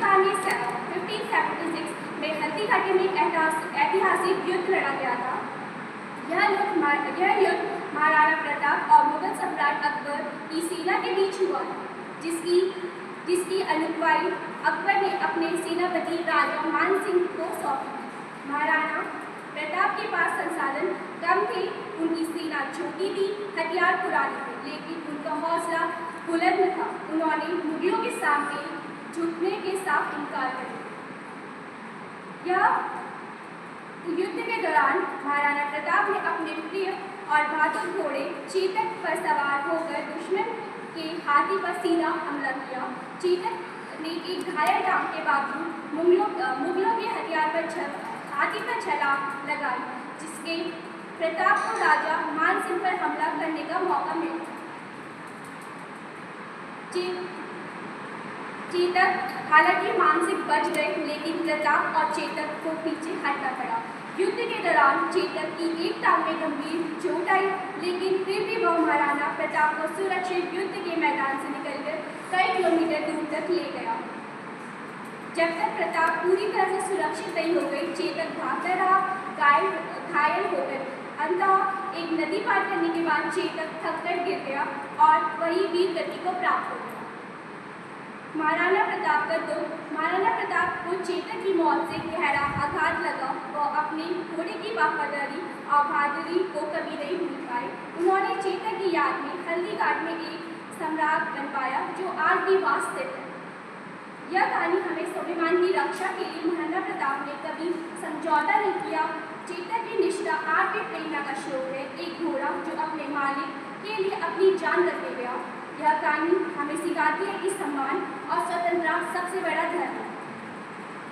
कहानी 1576 में हल्दी घाटी में ऐतिहासिक युद्ध लड़ा गया था। यह युद्ध महाराणा प्रताप और मुगल सम्राट अकबर की सेना के बीच हुआ, जिसकी अनुगवाई अकबर ने अपने सेनापति राजा मान सिंह को सौंपी। महाराणा प्रताप के पास संसाधन कम थे, उनकी सेना छोटी थी, हथियार पुराने थे, लेकिन उनका हौसला बुलंद था। उन्होंने मुगलों के सामने झुकने के साफ इनकार कर दिया। युद्ध के दौरान महाराणा प्रताप ने अपने प्रिय और बहादुर घोड़े चेतक पर सवार होकर दुश्मन के हाथी पर सीधा हमला किया। चेतक ने एक घायल टांग के बावजूद मुगलों के हाथी पर छलांग लगाई, जिसके प्रताप को राजा मान सिंह पर हमला करने का मौका मिला। चेतक हालांकि मानसिक बच गए, लेकिन प्रताप और चेतक को पीछे हटना पड़ा। युद्ध के दौरान चेतक की एक टांग में गंभीर चोट आई, लेकिन फिर भी वह महाराणा प्रताप को सुरक्षित युद्ध के मैदान से निकलकर कई किलोमीटर दूर तक ले गया। जब तक प्रताप पूरी तरह से सुरक्षित नहीं हो गई, चेतक भागता रहा, घायल हो गए। अंततः एक नदी पार करने के बाद चेतक थककर गिर गया और वही वीर गति को प्राप्त हो गया। महाराणा प्रताप को चेतक की मौत से गहरा आघात लगा। वह अपने घोड़े की वफादारी और बहादुरी को कभी नहीं भूल पाए। उन्होंने चेतक की याद में हल्दी घाट में एक सम्राट बनवाया, जो आज भी वहां स्थित है। यह कहानी हमें स्वाभिमान की रक्षा के लिए महाराणा प्रताप ने कभी समझौता नहीं किया। चेतक की निष्ठा आज भी प्रेरणा का स्रोत है, एक घोड़ा जो अपने मालिक के लिए अपनी जान रख दे गया। यह कहानी हमें सिखाती है कि सम्मान और स्वतंत्रता सबसे बड़ा धर्म है।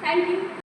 Thank you.